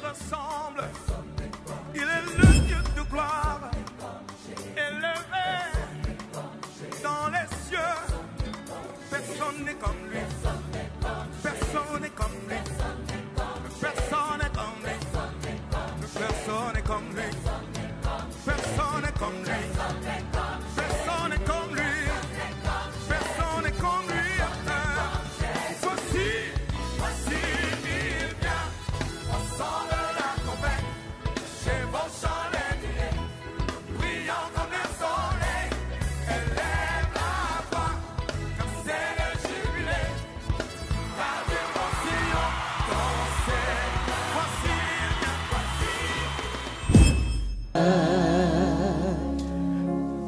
ressemble. Il est le Dieu de gloire, élevé dans les cieux. Personne n'est comme lui. Personne n'est comme lui. Personne n'est comme lui. Personne n'est comme lui. Personne n'est comme lui. Personne n'est comme lui. Personne n'est comme lui. Voici, il vient. Au son de la trompette, chevauchant les nuées, brillant comme le soleil, élève la voix, comme c'est le jubilé. Radio Sion, dansez. Voici, il vient.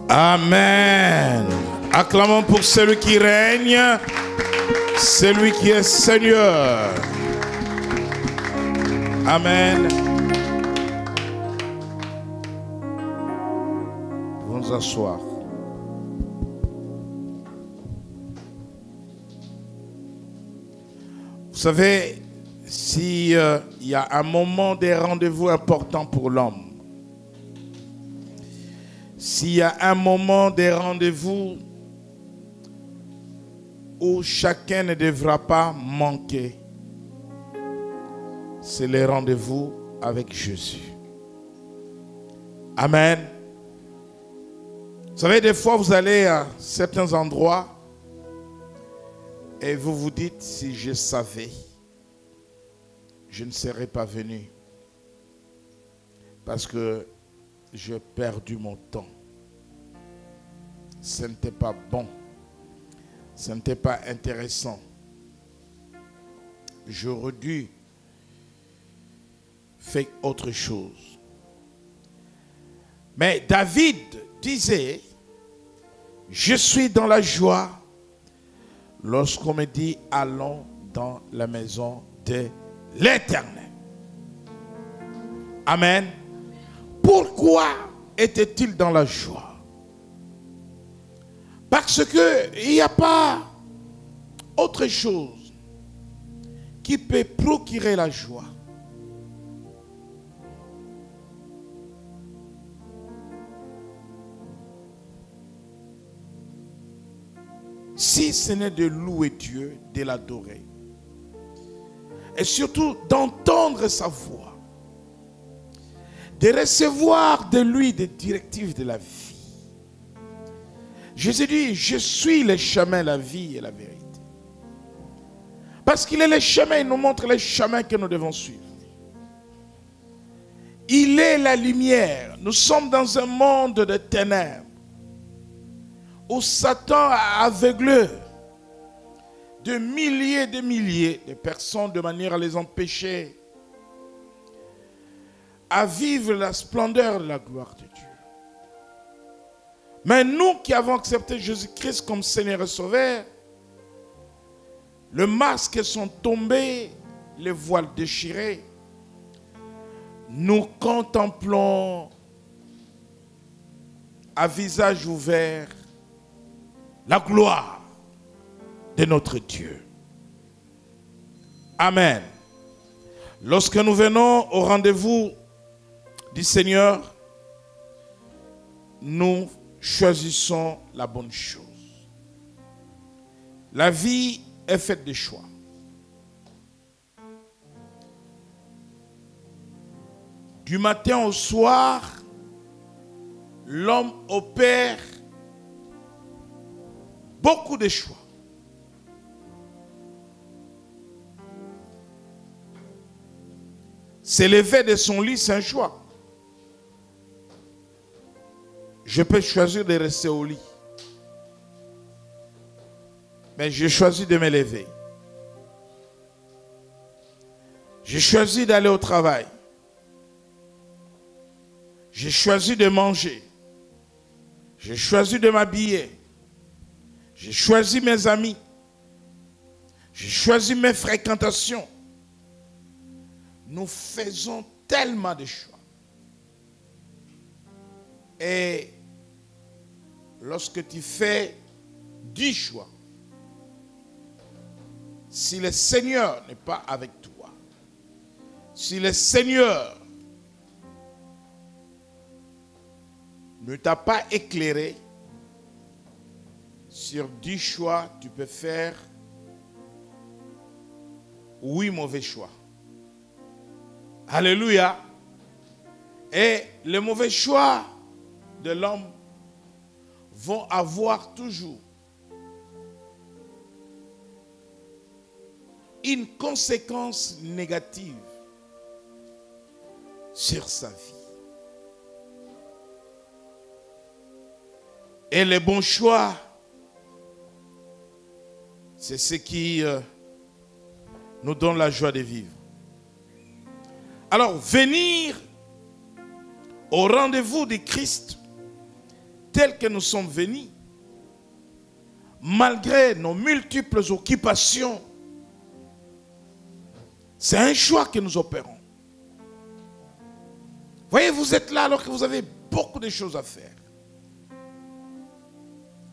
Amen. Acclamons pour celui qui règne, celui qui est Seigneur. Amen. Vous nous asseoir. Vous savez, s'il y a un moment des rendez-vous importants pour l'homme, s'il y a un moment des rendez-vous où chacun ne devra pas manquer, c'est les rendez-vous avec Jésus. Amen. Vous savez, des fois, vous allez à certains endroits et vous vous dites, si je savais, je ne serais pas venu. Parce que j'ai perdu mon temps. Ce n'était pas bon. Ce n'était pas intéressant. J'aurais dû faire autre chose. Mais David disait, je suis dans la joie lorsqu'on me dit, allons dans la maison de l'Éternel. Amen. Pourquoi était-il dans la joie? Parce qu'il n'y a pas autre chose qui peut procurer la joie. Si ce n'est de louer Dieu, de l'adorer. Et surtout d'entendre sa voix. De recevoir de lui des directives de la vie. Jésus dit, je suis le chemin, la vie et la vérité. Parce qu'il est le chemin, il nous montre les chemins que nous devons suivre. Il est la lumière. Nous sommes dans un monde de ténèbres où Satan a aveuglé de milliers de personnes de manière à les empêcher à vivre la splendeur de la gloire de Dieu. Mais nous qui avons accepté Jésus-Christ comme Seigneur et Sauveur, les masques sont tombés, les voiles déchirés. Nous contemplons à visage ouvert la gloire de notre Dieu. Amen. Lorsque nous venons au rendez-vous du Seigneur, nous choisissons la bonne chose. La vie est faite de choix. Du matin au soir, l'homme opère beaucoup de choix. Se lever de son lit, c'est un choix. Je peux choisir de rester au lit. Mais j'ai choisi de me lever. J'ai choisi d'aller au travail. J'ai choisi de manger. J'ai choisi de m'habiller. J'ai choisi mes amis. J'ai choisi mes fréquentations. Nous faisons tellement de choix. Et lorsque tu fais 10 choix, si le Seigneur n'est pas avec toi, si le Seigneur ne t'a pas éclairé, sur 10 choix, tu peux faire 8 mauvais choix. Alléluia. Et les mauvais choix de l'homme vont avoir toujours une conséquence négative sur sa vie. Et les bons choix, c'est ce qui nous donne la joie de vivre. Alors, venir au rendez-vous de Christ tel que nous sommes venus, malgré nos multiples occupations, c'est un choix que nous opérons. Voyez, vous êtes là alors que vous avez beaucoup de choses à faire.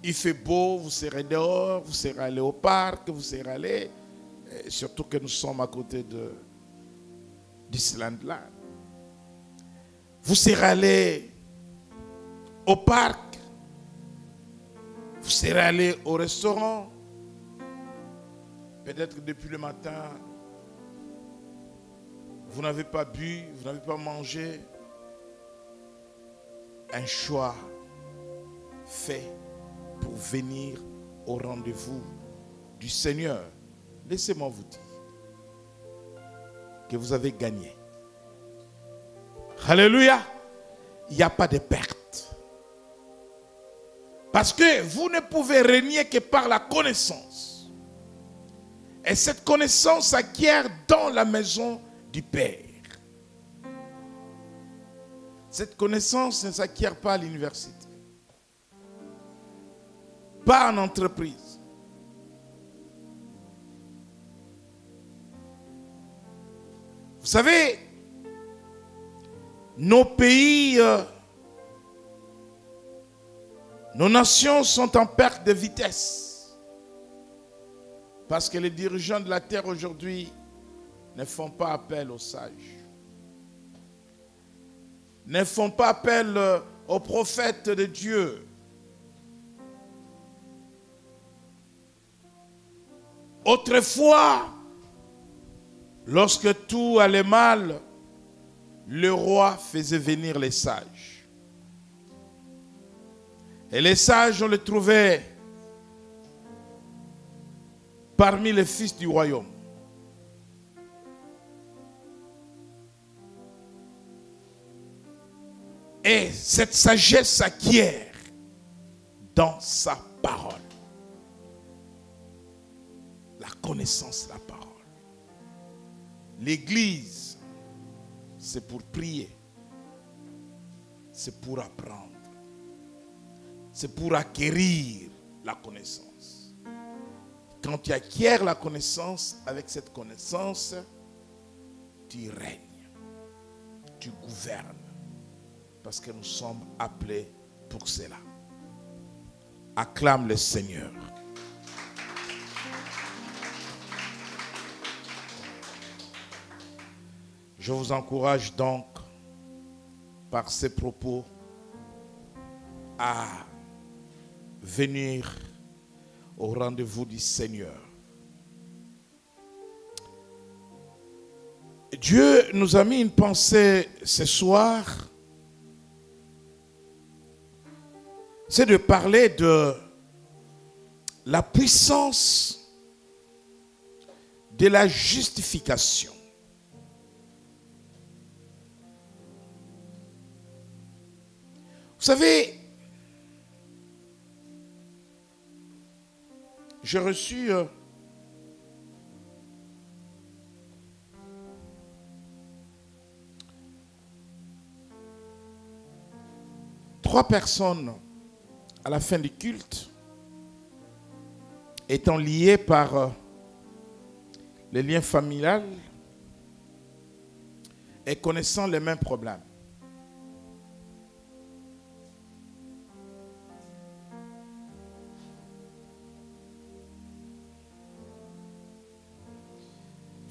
Il fait beau, vous serez dehors, vous serez allé au parc, vous serez allé, surtout que nous sommes à côté d'Island-Land. Vous serez allé au parc, vous serez allé au restaurant. Peut-être que depuis le matin, vous n'avez pas bu, vous n'avez pas mangé. Un choix fait pour venir au rendez-vous du Seigneur. Laissez-moi vous dire que vous avez gagné. Alléluia. Il n'y a pas de perte. Parce que vous ne pouvez régner que par la connaissance. Et cette connaissance s'acquiert dans la maison du Père. Cette connaissance ne s'acquiert pas à l'université. Pas en entreprise. Vous savez, nos pays, nos nations sont en perte de vitesse. Parce que les dirigeants de la terre aujourd'hui ne font pas appel aux sages. Ne font pas appel aux prophètes de Dieu. Autrefois, lorsque tout allait mal, le roi faisait venir les sages. Et les sages, on les trouvait parmi les fils du royaume. Et cette sagesse s'acquiert dans sa parole. La connaissance de la parole. L'église, c'est pour prier. C'est pour apprendre. C'est pour acquérir la connaissance. Quand tu acquiers la connaissance, avec cette connaissance, tu règnes. Tu gouvernes. Parce que nous sommes appelés pour cela. Acclame le Seigneur. Je vous encourage donc, par ces propos, à venir au rendez-vous du Seigneur. Dieu nous a mis une pensée ce soir. C'est de parler de la puissance de la justification. Vous savez, j'ai reçu trois personnes à la fin du culte, étant liées par les liens familiaux et connaissant les mêmes problèmes.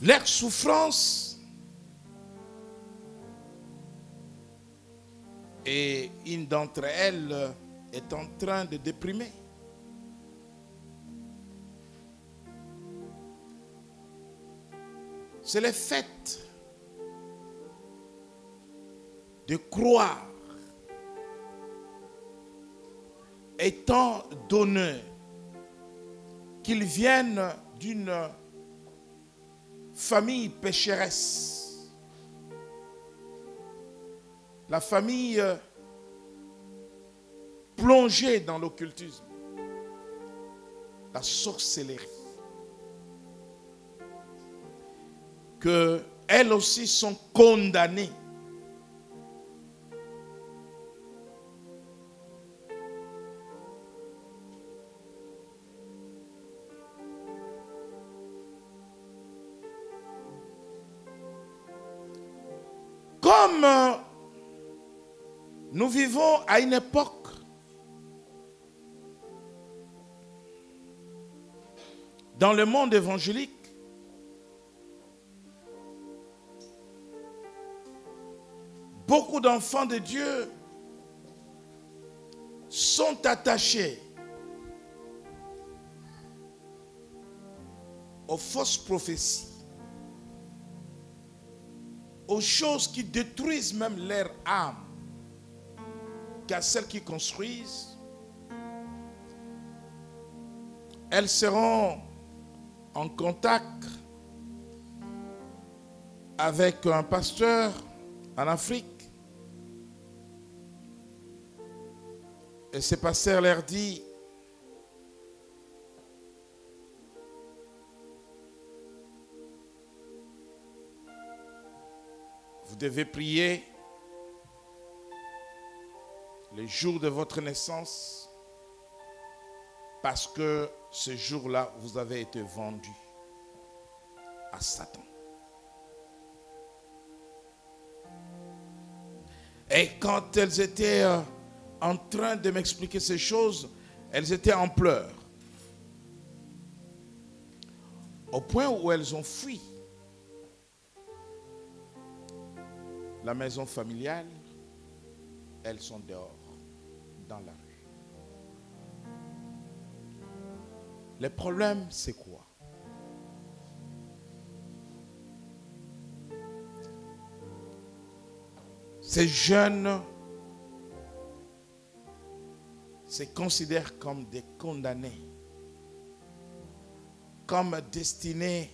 Leur souffrance Et une d'entre elles est en train de déprimer. C'est le fait de croire, étant donné qu'ils viennent d'une famille pécheresse, la famille plongée dans l'occultisme, la sorcellerie, qu'elles aussi sont condamnées comme nous vivons à une époque dans le monde évangélique, beaucoup d'enfants de Dieu sont attachés aux fausses prophéties, aux choses qui détruisent même leur âme, qu'à celles qui construisent. Elles seront en contact avec un pasteur en Afrique. Et ce pasteur leur dit: vous devez prier le jour de votre naissance, parce que ce jour-là, vous avez été vendu à Satan. Et quand elles étaient en train de m'expliquer ces choses, elles étaient en pleurs, au point où elles ont fui la maison familiale. Elles sont dehors, dans la rue. Le problème, c'est quoi? Ces jeunes se considèrent comme des condamnés, comme destinés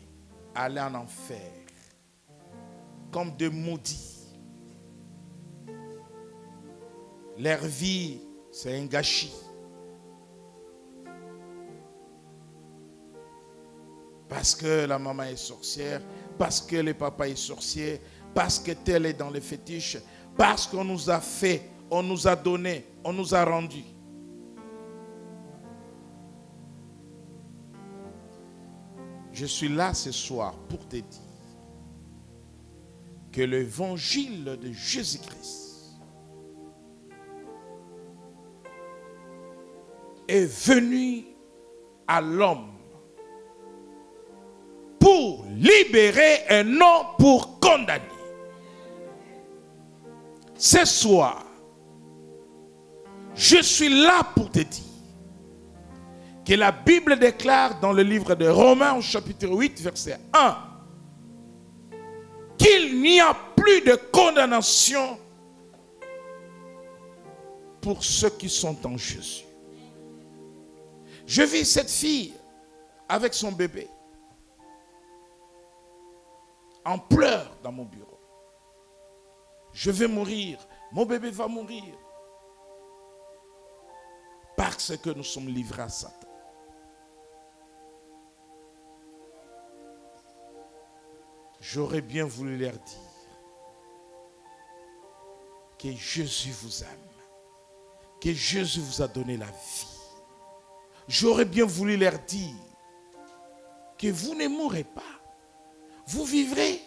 à aller en enfer, comme des maudits. Leur vie, c'est un gâchis. Parce que la maman est sorcière, parce que le papa est sorcier, parce que tel est dans les fétiches, parce qu'on nous a fait, on nous a donné, on nous a rendu. Je suis là ce soir pour te dire que l'évangile de Jésus-Christ est venu à l'homme pour libérer et non pour condamner. Ce soir, je suis là pour te dire que la Bible déclare dans le livre de Romains, chapitre 8, verset 1, qu'il n'y a plus de condamnation pour ceux qui sont en Jésus. Je vis cette fille avec son bébé en pleurs dans mon bureau. Je vais mourir, mon bébé va mourir. Parce que nous sommes livrés à Satan. J'aurais bien voulu leur dire que Jésus vous aime, que Jésus vous a donné la vie. J'aurais bien voulu leur dire que vous ne mourrez pas. Vous vivrez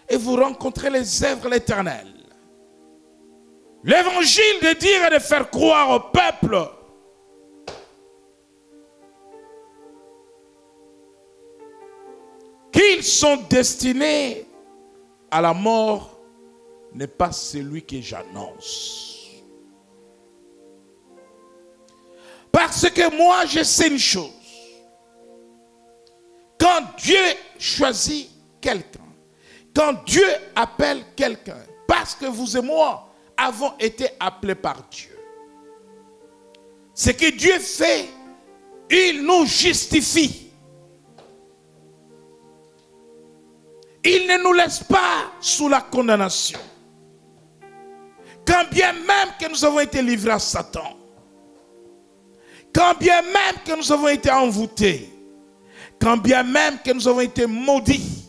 et vous rencontrez les œuvres de l'Éternel. L'évangile de dire et de faire croire au peuple qu'ils sont destinés à la mort n'est pas celui que j'annonce. Parce que moi, je sais une chose. Quand Dieu choisit quelqu'un, quand Dieu appelle quelqu'un, parce que vous et moi avons été appelés par Dieu, ce que Dieu fait, il nous justifie. Il ne nous laisse pas sous la condamnation. Quand bien même que nous avons été livrés à Satan, quand bien même que nous avons été envoûtés, quand bien même que nous avons été maudits,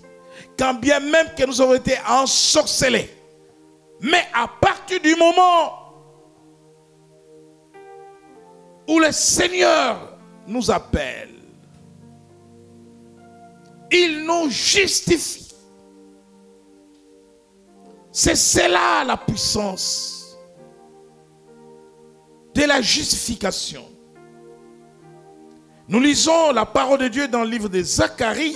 quand bien même que nous avons été ensorcelés, mais à partir du moment où le Seigneur nous appelle, il nous justifie. C'est cela la puissance de la justification. Nous lisons la parole de Dieu dans le livre de Zacharie,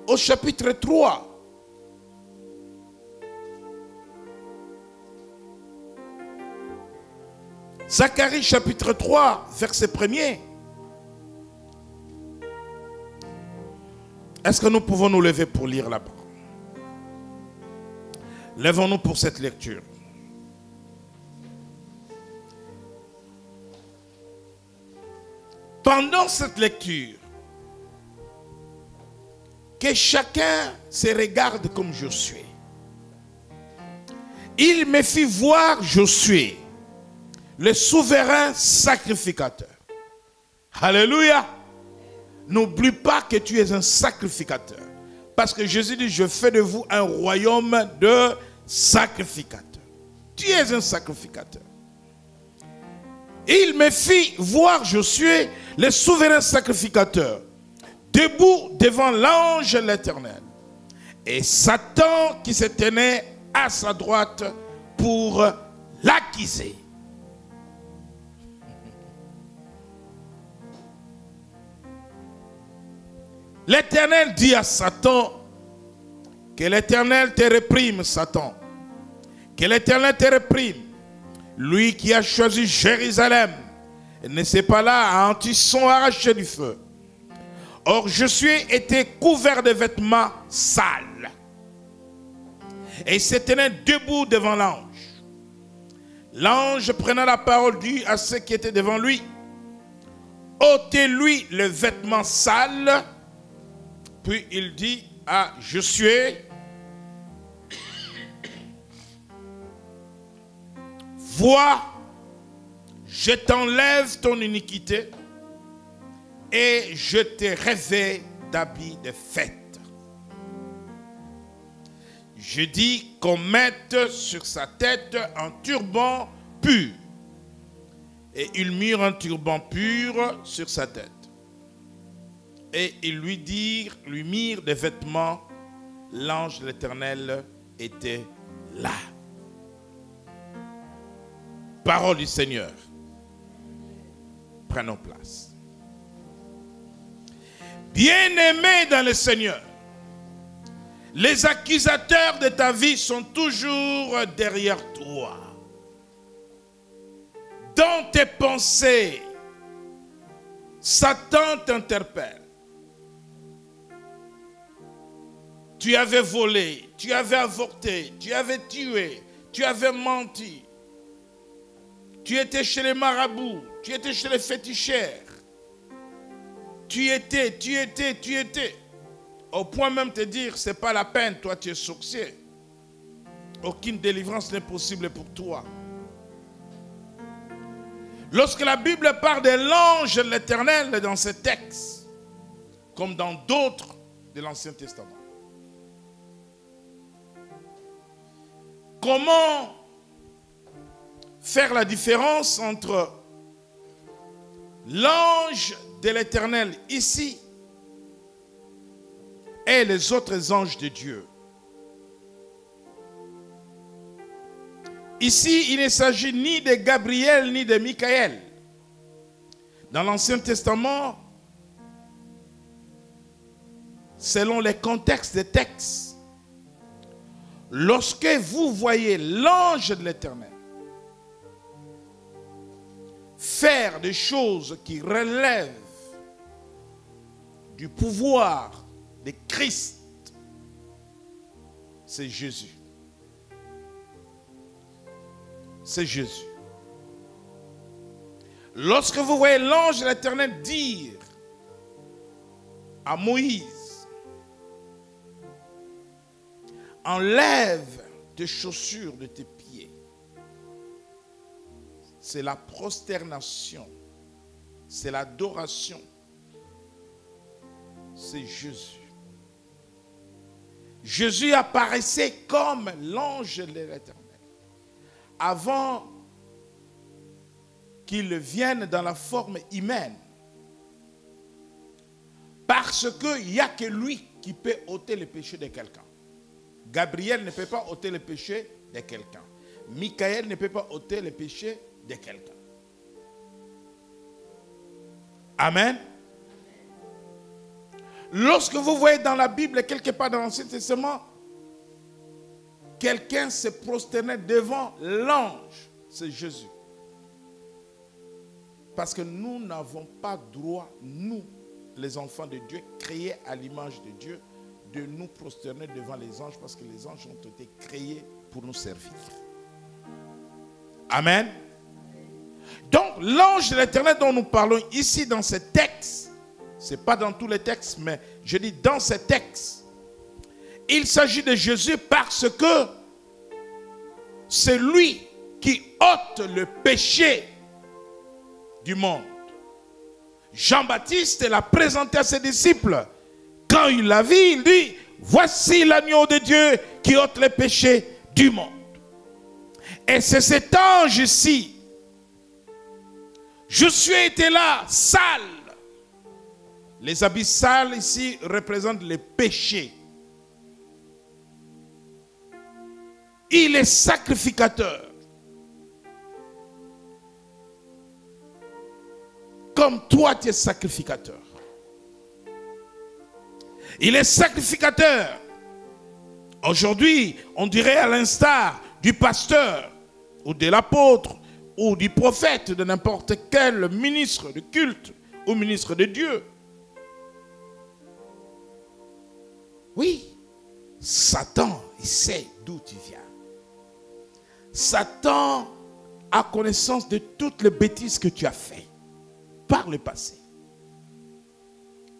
au chapitre 3. Zacharie chapitre 3, verset 1er. Est-ce que nous pouvons nous lever pour lire la parole? Lèvons-nous pour cette lecture. Pendant cette lecture, que chacun se regarde comme Josué. Il me fit voir Josué, le souverain sacrificateur. Alléluia. N'oublie pas que tu es un sacrificateur. Parce que Jésus dit, je fais de vous un royaume de sacrificateurs. Tu es un sacrificateur. Il me fit voir Josué, le souverain sacrificateur, debout devant l'ange de l'Éternel. Et Satan qui se tenait à sa droite pour l'accuser. L'Éternel dit à Satan, que l'Éternel te réprime, Satan. Que l'Éternel te réprime. Lui qui a choisi Jérusalem, et ne s'est pas là à un tisson arraché du feu. Or, Josué était couvert de vêtements sales. Et il se tenait debout devant l'ange. L'ange prenant la parole dit à ceux qui étaient devant lui, ôtez-lui le vêtement sale. Puis il dit à Josué, vois, je t'enlève ton iniquité et je te revêts d'habits de fête. Je dis qu'on mette sur sa tête un turban pur. Et ils mirent un turban pur sur sa tête. Et ils lui mirent des vêtements. L'ange de l'Éternel était là. Parole du Seigneur. Prenons place. Bien-aimé dans le Seigneur, les accusateurs de ta vie sont toujours derrière toi. Dans tes pensées, Satan t'interpelle. Tu avais volé, tu avais avorté, tu avais tué, tu avais menti. Tu étais chez les marabouts, tu étais chez les féticheurs. Tu étais. Au point même de te dire, ce n'est pas la peine, toi tu es sorcier. Aucune délivrance n'est possible pour toi. Lorsque la Bible parle de l'ange de l'Éternel dans ce texte, comme dans d'autres de l'Ancien Testament, comment faire la différence entre l'ange de l'Éternel ici et les autres anges de Dieu? Ici, il ne s'agit ni de Gabriel ni de Michael. Dans l'Ancien Testament, selon les contextes des textes, lorsque vous voyez l'ange de l'Éternel faire faire des choses qui relèvent du pouvoir de Christ, c'est Jésus. C'est Jésus. Lorsque vous voyez l'ange de l'Éternel dire à Moïse, enlève tes chaussures de tes pieds, c'est la prosternation, c'est l'adoration, c'est Jésus. Jésus apparaissait comme l'ange de l'Éternel avant qu'il vienne dans la forme humaine. Parce qu'il n'y a que lui qui peut ôter le péché de quelqu'un. Gabriel ne peut pas ôter le péché de quelqu'un. Michael ne peut pas ôter le péché de quelqu'un. Amen. Lorsque vous voyez dans la Bible, quelque part dans l'Ancien Testament, quelqu'un se prosternait devant l'ange, c'est Jésus. Parce que nous n'avons pas droit, nous, les enfants de Dieu, créés à l'image de Dieu, de nous prosterner devant les anges, parce que les anges ont été créés pour nous servir. Amen. Donc, l'ange de l'Éternel dont nous parlons ici dans ce texte, ce n'est pas dans tous les textes, mais je dis dans ce texte, il s'agit de Jésus parce que c'est lui qui ôte le péché du monde. Jean-Baptiste l'a présenté à ses disciples. Quand il l'a vu, il dit, voici l'agneau de Dieu qui ôte le péché du monde. Et c'est cet ange-ci. Josué était là, sale. Les habits sales ici représentent les péchés. Il est sacrificateur. Comme toi, tu es sacrificateur. Il est sacrificateur. Aujourd'hui, on dirait à l'instar du pasteur ou de l'apôtre ou du prophète, de n'importe quel ministre de culte ou ministre de Dieu. Oui, Satan, il sait d'où tu viens. Satan a connaissance de toutes les bêtises que tu as faites par le passé.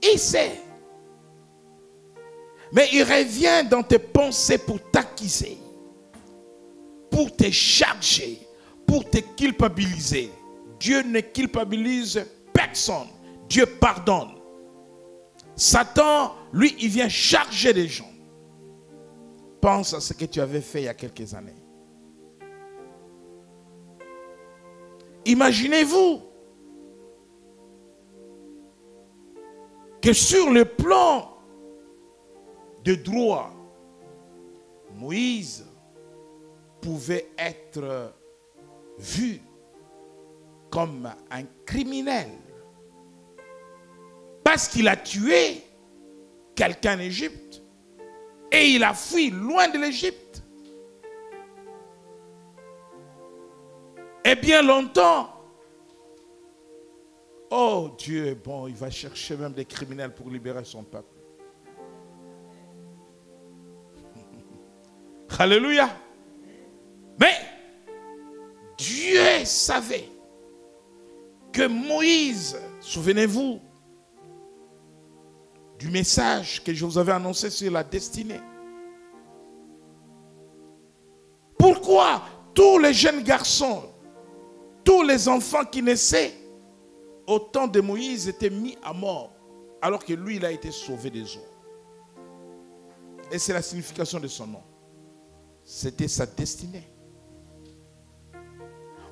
Il sait. Mais il revient dans tes pensées pour t'accuser, pour te charger, pour te culpabiliser. Dieu ne culpabilise personne. Dieu pardonne. Satan, lui, il vient charger les gens. Pense à ce que tu avais fait il y a quelques années. Imaginez-vous que sur le plan de droit, Moïse pouvait être vu comme un criminel parce qu'il a tué quelqu'un en Égypte et il a fui loin de l'Égypte. Et bien longtemps, oh Dieu est bon, il va chercher même des criminels pour libérer son peuple. Alléluia. Mais Dieu savait que Moïse, souvenez-vous du message que je vous avais annoncé sur la destinée. Pourquoi tous les jeunes garçons, tous les enfants qui naissaient au temps de Moïse étaient mis à mort, alors que lui, il a été sauvé des eaux? Et c'est la signification de son nom. C'était sa destinée.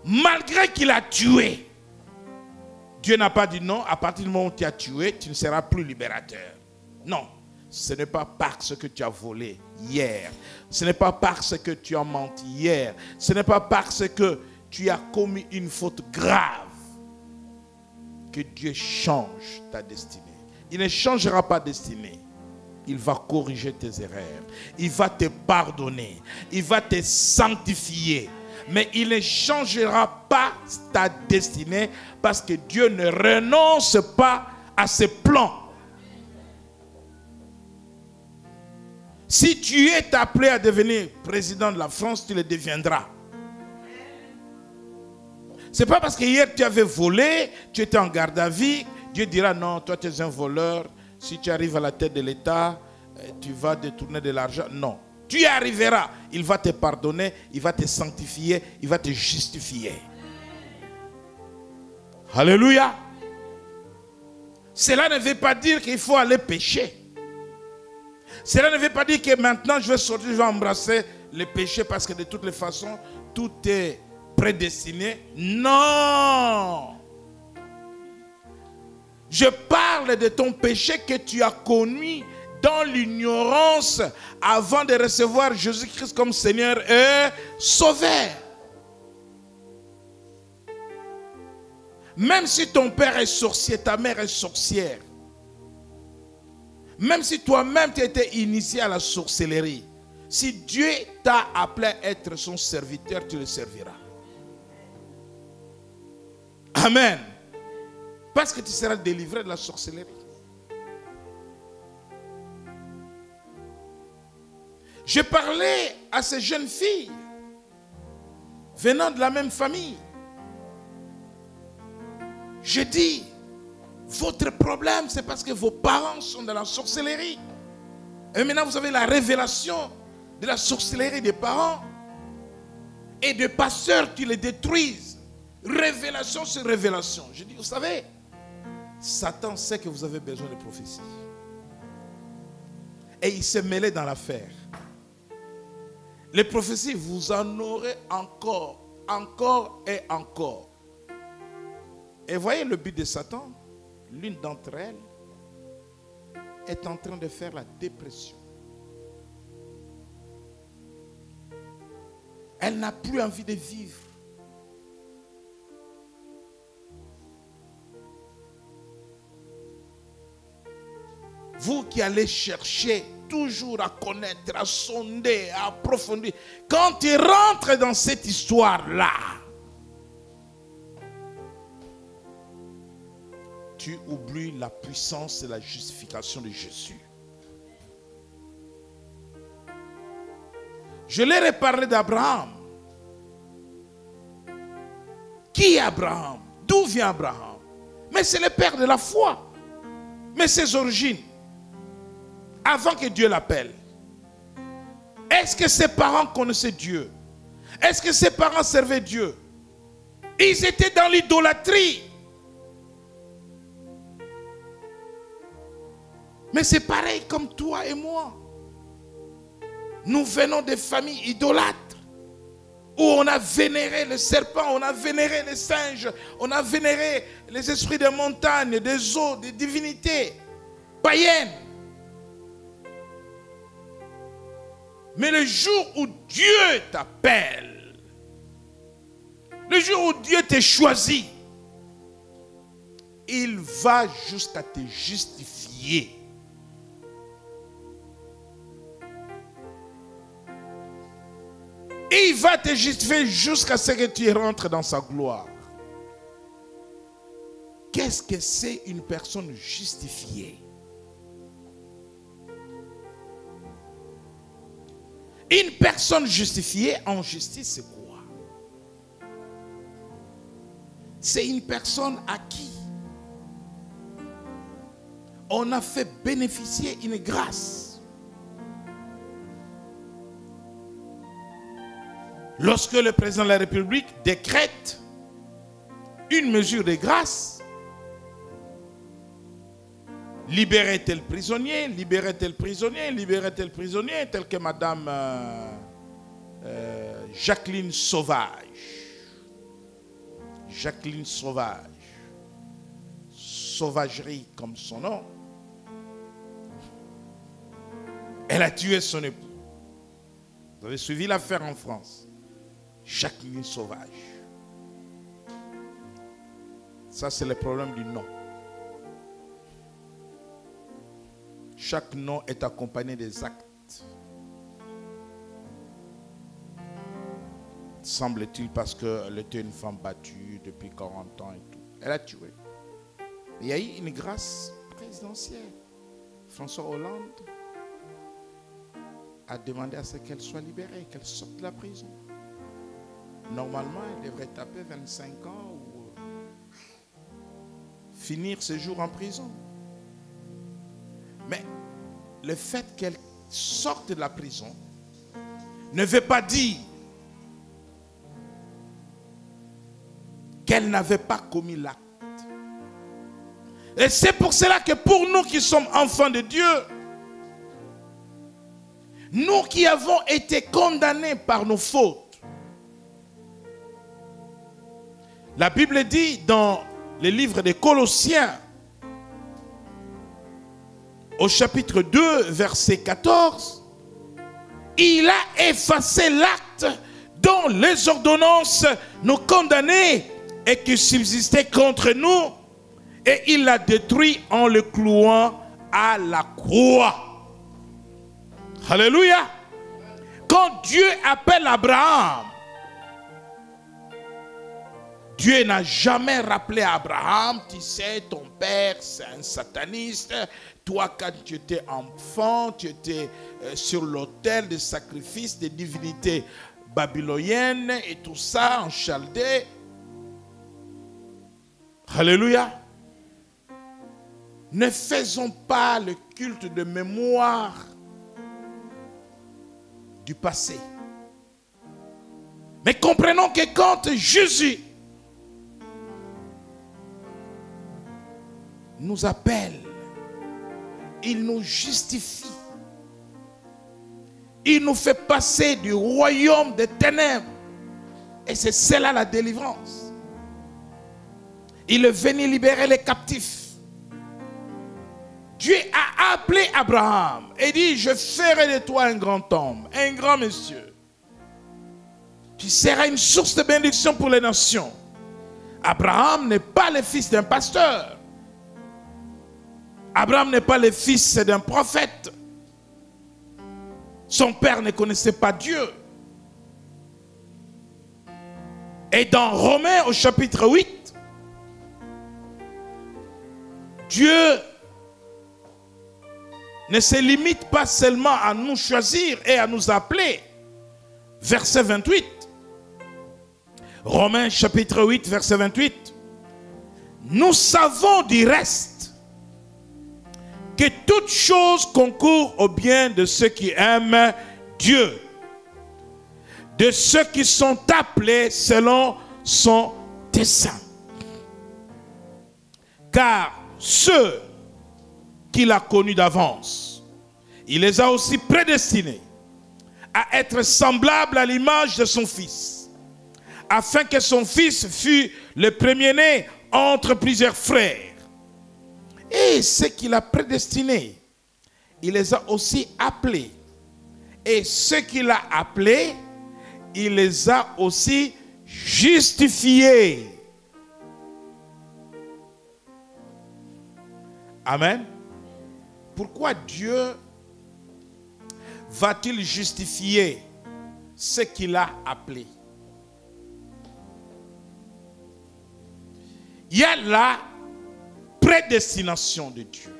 Malgré qu'il a tué, Dieu n'a pas dit non, à partir du moment où tu as tué, tu ne seras plus libérateur. Non, ce n'est pas parce que tu as volé hier. Ce n'est pas parce que tu as menti hier. Ce n'est pas parce que tu as commis une faute grave que Dieu change ta destinée. Il ne changera pas ta destinée. Il va corriger tes erreurs. Il va te pardonner. Il va te sanctifier. Mais il ne changera pas ta destinée parce que Dieu ne renonce pas à ses plans. Si tu es appelé à devenir président de la France, tu le deviendras. Ce n'est pas parce que hier tu avais volé, tu étais en garde à vue, Dieu dira non, toi tu es un voleur, si tu arrives à la tête de l'État, tu vas détourner de l'argent. Non, tu y arriveras, il va te pardonner, il va te sanctifier, il va te justifier. Alléluia. Cela ne veut pas dire qu'il faut aller pécher. Cela ne veut pas dire que maintenant je vais sortir, je vais embrasser le péché parce que de toutes les façons, tout est prédestiné. Non. Je parle de ton péché que tu as connu dans l'ignorance avant de recevoir Jésus-Christ comme Seigneur et Sauveur. Même si ton père est sorcier, ta mère est sorcière, même si toi-même tu as été initié à la sorcellerie, si Dieu t'a appelé à être son serviteur, tu le serviras. Amen. Parce que tu seras délivré de la sorcellerie. Je parlais à ces jeunes filles venant de la même famille. Je dis, votre problème, c'est parce que vos parents sont dans la sorcellerie. Et maintenant, vous avez la révélation de la sorcellerie des parents et des pasteurs qui les détruisent. Révélation sur révélation. Je dis, vous savez, Satan sait que vous avez besoin de prophétie. Et il s'est mêlé dans l'affaire. Les prophéties, vous en aurez encore, encore et encore. Et voyez le but de Satan, l'une d'entre elles est en train de faire la dépression. Elle n'a plus envie de vivre. Vous qui allez chercher toujours à connaître, à sonder, à approfondir, quand tu rentres dans cette histoire-là, tu oublies la puissance et la justification de Jésus. Je leur ai parlé d'Abraham. Qui est Abraham? D'où vient Abraham? Mais c'est le père de la foi. Mais ses origines, avant que Dieu l'appelle, est-ce que ses parents connaissaient Dieu? Est-ce que ses parents servaient Dieu? Ils étaient dans l'idolâtrie. Mais c'est pareil comme toi et moi. Nous venons des familles idolâtres où on a vénéré le serpent, on a vénéré les singes, on a vénéré les esprits des montagnes, des eaux, des divinités païennes. Mais le jour où Dieu t'appelle, le jour où Dieu t'a choisi, il va jusqu'à te justifier. Et il va te justifier jusqu'à ce que tu rentres dans sa gloire. Qu'est-ce que c'est une personne justifiée? Une personne justifiée en justice, c'est quoi? C'est une personne à qui on a fait bénéficier une grâce. Lorsque le président de la République décrète une mesure de grâce, libérer tel prisonnier, libérer tel prisonnier, libérer tel prisonnier, tel que Madame Jacqueline Sauvage. Jacqueline Sauvage. Sauvagerie comme son nom. Elle a tué son époux. Vous avez suivi l'affaire en France. Jacqueline Sauvage. Ça, c'est le problème du nom. Chaque nom est accompagné des actes. semble-t-il, parce qu'elle était une femme battue depuis 40 ans et tout. Elle a tué. Il y a eu une grâce présidentielle. François Hollande a demandé à ce qu'elle soit libérée, qu'elle sorte de la prison. Normalement, elle devrait taper 25 ans ou finir ses jours en prison. Mais le fait qu'elle sorte de la prison ne veut pas dire qu'elle n'avait pas commis l'acte. Et c'est pour cela que pour nous qui sommes enfants de Dieu, nous qui avons été condamnés par nos fautes, la Bible dit dans le livre des Colossiens, au chapitre 2, verset 14, il a effacé l'acte dont les ordonnances nous condamnaient et qui subsistait contre nous, et il l'a détruit en le clouant à la croix. Alléluia. Quand Dieu appelle Abraham, Dieu n'a jamais rappelé à Abraham, tu sais, ton père c'est un sataniste, toi quand tu étais enfant, tu étais sur l'autel des sacrifices des divinités babyloniennes et tout ça en Chaldée. Alléluia. Ne faisons pas le culte de mémoire du passé. Mais comprenons que quand Jésus nous appelle, il nous justifie. Il nous fait passer du royaume des ténèbres. Et c'est cela la délivrance. Il est venu libérer les captifs. Dieu a appelé Abraham et dit, je ferai de toi un grand homme, un grand monsieur. Tu seras une source de bénédiction pour les nations. Abraham n'est pas le fils d'un pasteur. Abraham n'est pas le fils d'un prophète. Son père ne connaissait pas Dieu. Et dans Romains au chapitre 8, Dieu ne se limite pas seulement à nous choisir et à nous appeler. Verset 28. Romains chapitre 8, verset 28. Nous savons du reste que toute chose concourt au bien de ceux qui aiment Dieu, de ceux qui sont appelés selon son dessein. Car ceux qu'il a connus d'avance, il les a aussi prédestinés à être semblables à l'image de son Fils, afin que son Fils fût le premier-né entre plusieurs frères. Et ceux qu'il a prédestinés, il les a aussi appelés. Et ceux qu'il a appelés, il les a aussi justifiés. Amen. Pourquoi Dieu va-t-il justifier ce qu'il a appelé? Il y a la prédestination de Dieu.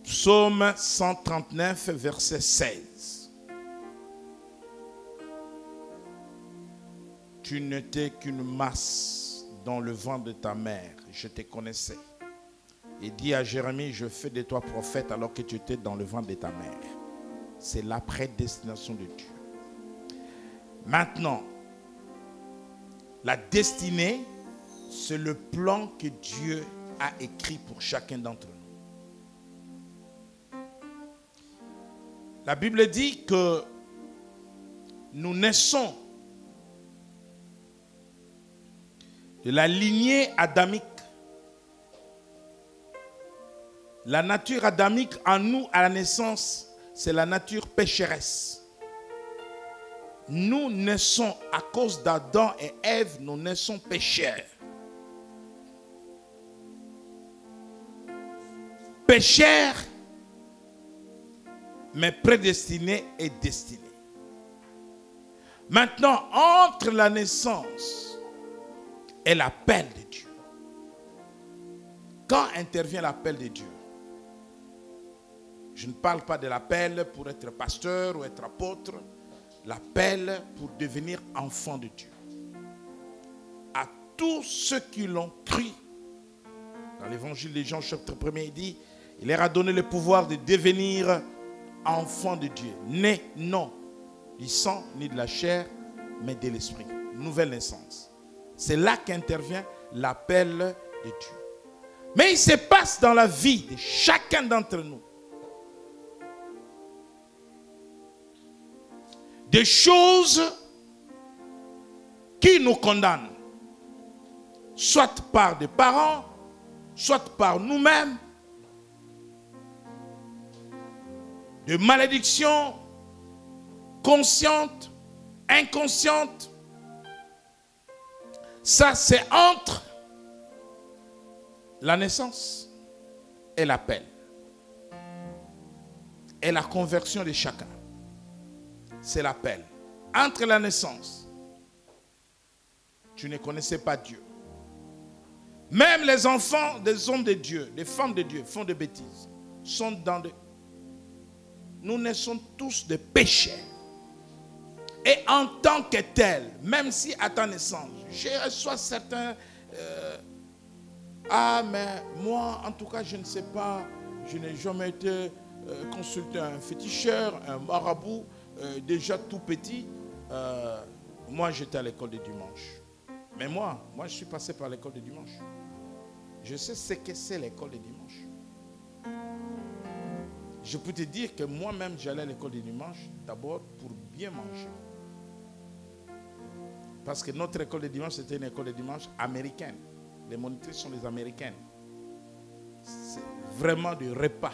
Psaume 139, verset 16. Tu n'étais qu'une masse dans le ventre de ta mère, je te connaissais. Et dit à Jérémie, je fais de toi prophète alors que tu étais dans le ventre de ta mère. C'est la prédestination de Dieu. Maintenant, la destinée, c'est le plan que Dieu a écrit pour chacun d'entre nous. La Bible dit que nous naissons de la lignée adamique. La nature adamique en nous à la naissance, c'est la nature pécheresse. Nous naissons à cause d'Adam et Ève, nous naissons pécheurs. Pécheurs, mais prédestinés et destinés. Maintenant, entre la naissance et l'appel de Dieu, quand intervient l'appel de Dieu? Je ne parle pas de l'appel pour être pasteur ou être apôtre, l'appel pour devenir enfant de Dieu. À tous ceux qui l'ont cru, dans l'évangile de Jean chapitre 1, il dit, il leur a donné le pouvoir de devenir enfants de Dieu, nés non du sang ni de la chair, mais de l'esprit. Nouvelle naissance. C'est là qu'intervient l'appel de Dieu. Mais il se passe dans la vie de chacun d'entre nous des choses qui nous condamnent, soit par des parents, soit par nous-mêmes, de malédictions conscientes, inconscientes. Ça, c'est entre la naissance et l'appel et la conversion de chacun. C'est l'appel. Entre la naissance, tu ne connaissais pas Dieu. Même les enfants des hommes de Dieu, des femmes de Dieu, font des bêtises. Sont dans de... Nous naissons tous de péchés. Et en tant que tel, même si à ta naissance, je reçois certains... mais moi, en tout cas, je ne sais pas, je n'ai jamais été consulté un féticheur, un marabout, déjà tout petit. Moi, j'étais à l'école de dimanche. Mais moi, je suis passé par l'école de dimanche. Je sais ce que c'est l'école de dimanche. Je peux te dire que moi-même, j'allais à l'école de dimanche d'abord pour bien manger. Parce que notre école de dimanche, c'était une école de dimanche américaine. Les monitrices sont des américaines. C'est vraiment du repas.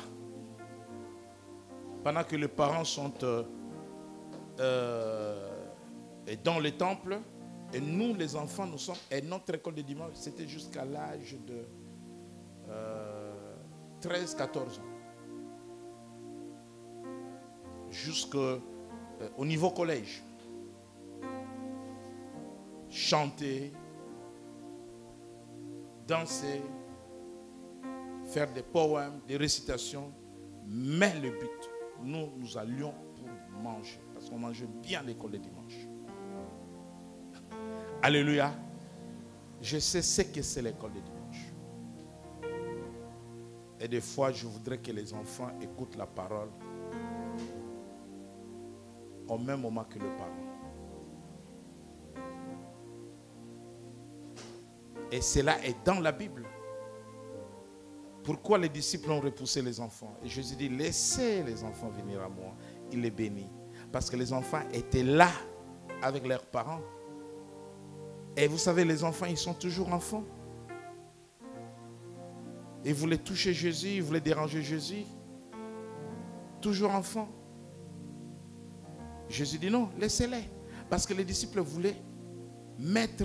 Pendant que les parents sont dans le temple, et nous, les enfants, nous sommes... Et notre école de dimanche, c'était jusqu'à l'âge de 13-14 ans. Jusqu'au niveau collège. Chanter, danser, faire des poèmes, des récitations. Mais le but, nous allions pour manger. Parce qu'on mangeait bien à l'école de dimanche. Alléluia. Je sais ce que c'est l'école de dimanche. Et des fois, je voudrais que les enfants écoutent la parole au même moment que le parent. Et cela est dans la Bible. Pourquoi les disciples ont repoussé les enfants? Et Jésus dit, laissez les enfants venir à moi. Il les bénit. Parce que les enfants étaient là avec leurs parents. Et vous savez, les enfants, ils sont toujours enfants. Ils voulaient toucher Jésus, ils voulaient déranger Jésus. Toujours enfants. Jésus dit non, laissez-les. Parce que les disciples voulaient mettre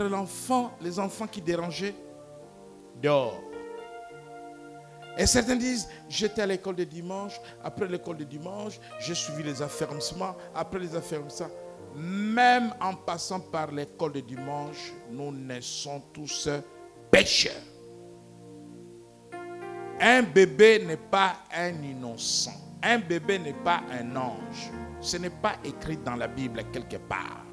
les enfants qui dérangeaient, dehors. Et certains disent, j'étais à l'école de dimanche, après l'école de dimanche, j'ai suivi les affermissements, après les affermissements. Même en passant par l'école de dimanche, nous naissons tous pécheurs. Un bébé n'est pas un innocent. Un bébé n'est pas un ange. Ce n'est pas écrit dans la Bible quelque part.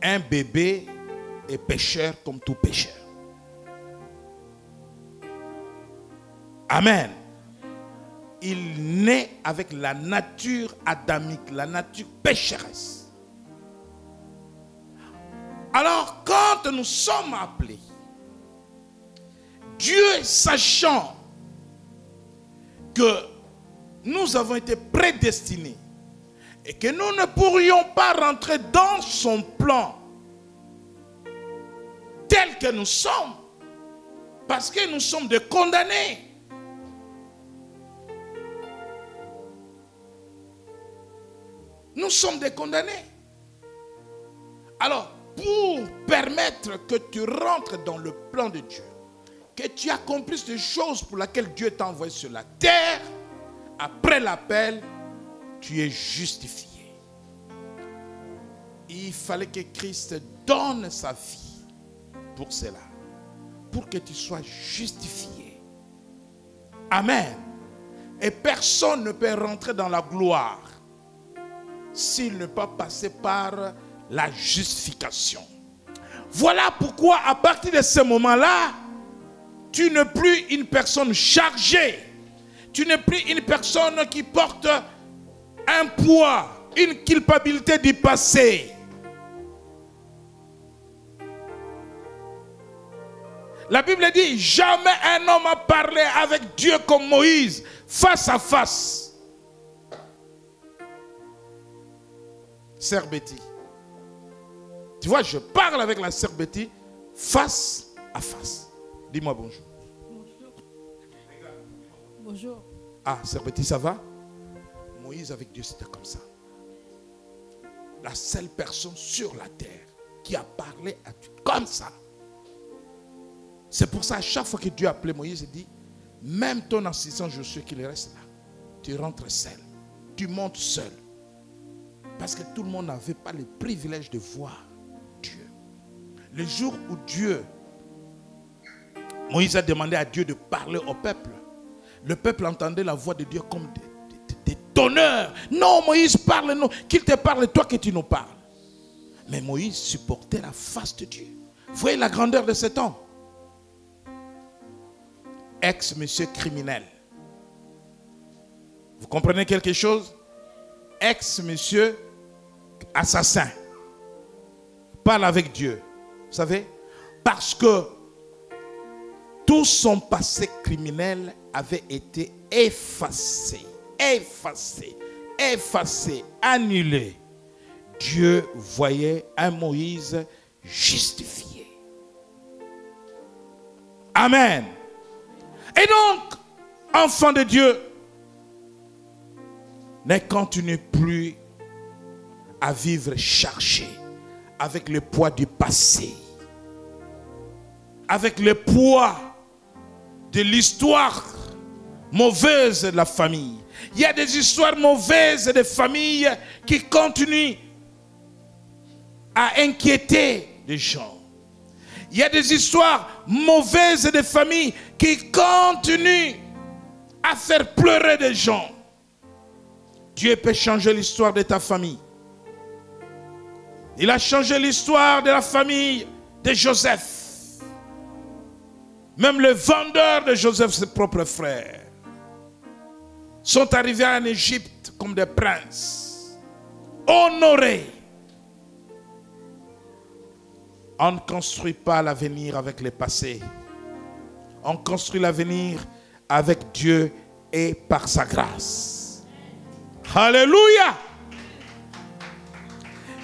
Un bébé est pécheur comme tout pécheur. Amen. Il naît avec la nature adamique, la nature pécheresse. Alors, quand nous sommes appelés, Dieu sachant que nous avons été prédestinés et que nous ne pourrions pas rentrer dans son plan tel que nous sommes, parce que nous sommes des condamnés. Nous sommes des condamnés. Alors, pour permettre que tu rentres dans le plan de Dieu, que tu accomplisses les choses pour lesquelles Dieu t'a envoyé sur la terre, après l'appel, tu es justifié. il fallait que Christ donne sa vie pour cela, pour que tu sois justifié. Amen. Et personne ne peut rentrer dans la gloire s'il ne peut pas passer par la justification. Voilà pourquoi à partir de ce moment-là, tu n'es plus une personne chargée. Tu n'es plus une personne qui porte un poids, une culpabilité du passé. La Bible dit, jamais un homme a parlé avec Dieu comme Moïse, face à face. Sœur Betty. Tu vois, je parle avec la sœur Betty face à face. Dis-moi bonjour. Bonjour. Bonjour. Ah, sœur Betty, ça va? Moïse avec Dieu, c'était comme ça. La seule personne sur la terre qui a parlé à Dieu comme ça. C'est pour ça, à chaque fois que Dieu a appelé Moïse, il dit, même ton assistant Josué qui reste là, tu rentres seul. Tu montes seul. Parce que tout le monde n'avait pas le privilège de voir Dieu. Le jour où Moïse a demandé à Dieu de parler au peuple, le peuple entendait la voix de Dieu comme des tonneurs. Non, Moïse, parle, non, qu'il te parle, toi que tu nous parles. Mais Moïse supportait la face de Dieu. Vous voyez la grandeur de cet homme. Ex-monsieur criminel. Vous comprenez quelque chose? Ex-monsieur assassin. Parle avec Dieu. Vous savez? Parce que tout son passé criminel avait été effacé, annulé. Dieu voyait un Moïse justifié. Amen. Et donc, enfant de Dieu, ne continue plus à vivre chargé avec le poids du passé, avec le poids de l'histoire mauvaise de la famille. Il y a des histoires mauvaises de familles qui continuent à inquiéter les gens. Il y a des histoires mauvaises de familles qui continuent à faire pleurer des gens. Dieu peut changer l'histoire de ta famille. Il a changé l'histoire de la famille de Joseph. Même le vendeur de Joseph, ses propres frères, sont arrivés en Égypte comme des princes, honorés. On ne construit pas l'avenir avec le passé. On construit l'avenir avec Dieu et par sa grâce. Alléluia!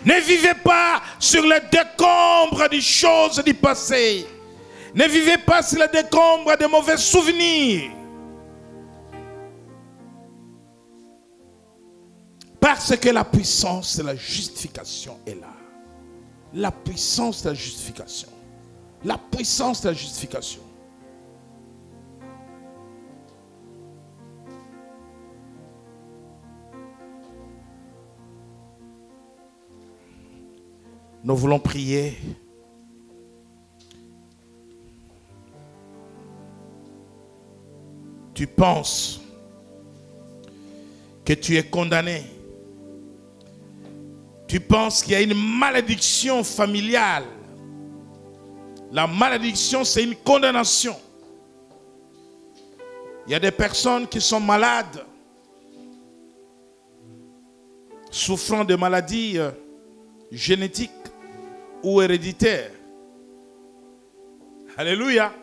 Ne vivez pas sur les décombres des choses du passé. Ne vivez pas sur les décombres de mauvais souvenirs. Parce que la puissance de la justification est là. La puissance de la justification. La puissance de la justification. Nous voulons prier. Tu penses que tu es condamné. Tu penses qu'il y a une malédiction familiale. La malédiction, c'est une condamnation. Il y a des personnes qui sont malades, souffrant de maladies génétiques ou héréditaires. Alléluia.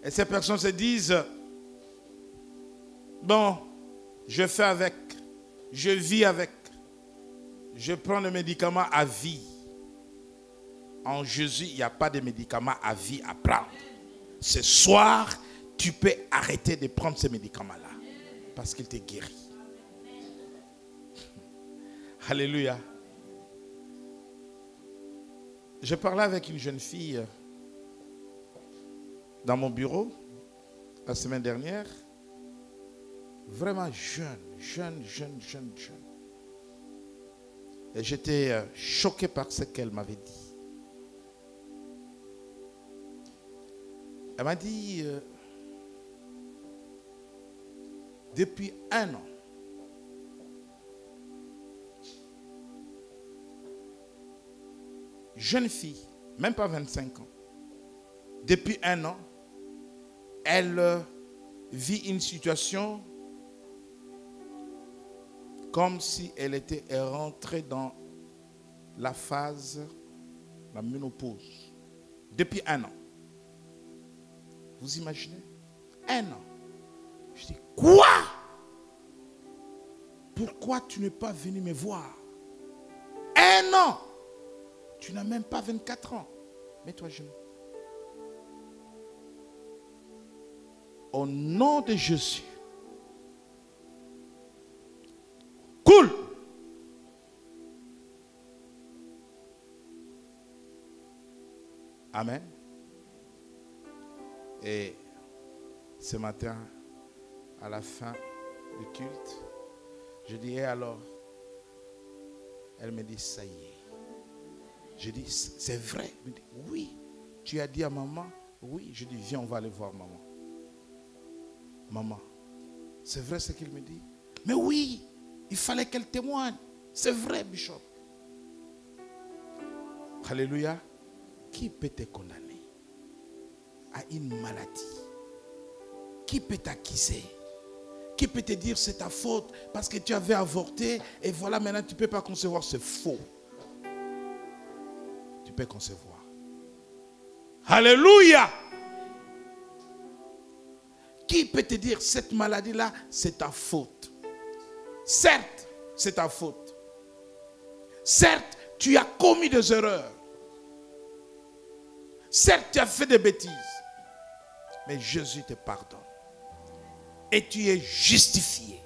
Et ces personnes se disent, bon, je fais avec, je vis avec. Je prends le médicament à vie. En Jésus, il n'y a pas de médicament à vie à prendre. Ce soir, tu peux arrêter de prendre ce médicament-là. Parce qu'il te guérit. Alléluia. Je parlais avec une jeune fille dans mon bureau la semaine dernière. Vraiment jeune. Et j'étais choqué par ce qu'elle m'avait dit. Elle m'a dit, depuis 1 an, jeune fille, même pas 25 ans, depuis 1 an, elle vit une situation comme si elle était rentrée dans la phase, la ménopause, depuis 1 an. Vous imaginez? 1 an. Je dis, quoi? Pourquoi tu n'es pas venu me voir? 1 an. Tu n'as même pas 24 ans. Mets-toi à genoux. Au nom de Jésus. Cool. Amen. Et ce matin, à la fin du culte, je dis, et alors? Elle me dit, ça y est. Je dis, c'est vrai? Elle me dit, oui. Tu as dit à maman? Oui. Je dis, viens, on va aller voir maman. Maman, c'est vrai ce qu'il me dit? Mais oui, il fallait qu'elle témoigne. C'est vrai, Bishop. Alléluia. Qui peut te condamner à une maladie? Qui peut t'accuser? Qui peut te dire c'est ta faute parce que tu avais avorté et voilà maintenant tu ne peux pas concevoir? C'est faux. Tu peux concevoir. Alléluia. Qui peut te dire cette maladie-là, c'est ta faute? Certes, c'est ta faute. Certes, tu as commis des erreurs. Certes, tu as fait des bêtises. Mais Jésus te pardonne. Et tu es justifié.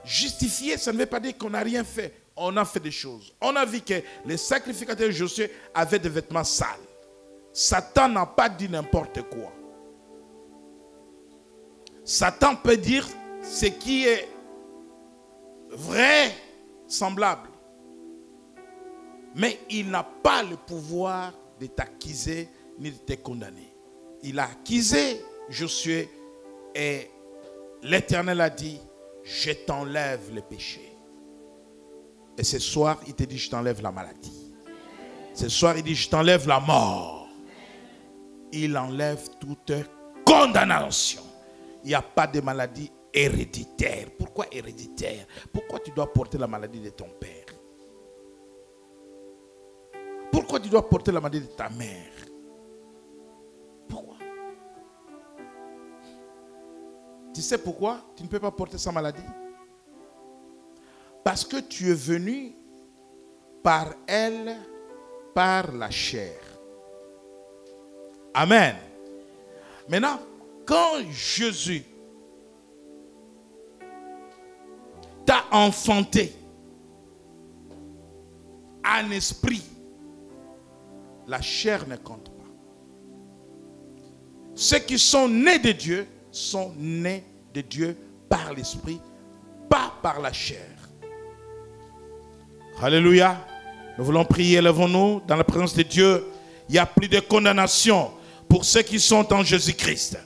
Justifié, ça ne veut pas dire qu'on n'a rien fait. On a fait des choses. On a vu que les sacrificateurs de Josué avaient des vêtements sales. Satan n'a pas dit n'importe quoi. Satan peut dire ce qui est vrai, semblable. Mais il n'a pas le pouvoir de t'accuser ni de te condamner. Il a accusé Josué et l'Éternel a dit, je t'enlève le péché. Et ce soir, il te dit, je t'enlève la maladie. Ce soir, il dit, je t'enlève la mort. Il enlève toute condamnation. Il n'y a pas de maladie héréditaire. Pourquoi héréditaire? Pourquoi tu dois porter la maladie de ton père? Pourquoi tu dois porter la maladie de ta mère? Pourquoi? Tu sais pourquoi tu ne peux pas porter sa maladie? Parce que tu es venu par elle, par la chair. Amen. Maintenant, quand Jésus t'a enfanté en esprit, la chair ne compte pas. Ceux qui sont nés de Dieu sont nés de Dieu par l'esprit, pas par la chair. Alléluia. Nous voulons prier, lèvons-nous dans la présence de Dieu. Il n'y a plus de condamnation pour ceux qui sont en Jésus-Christ.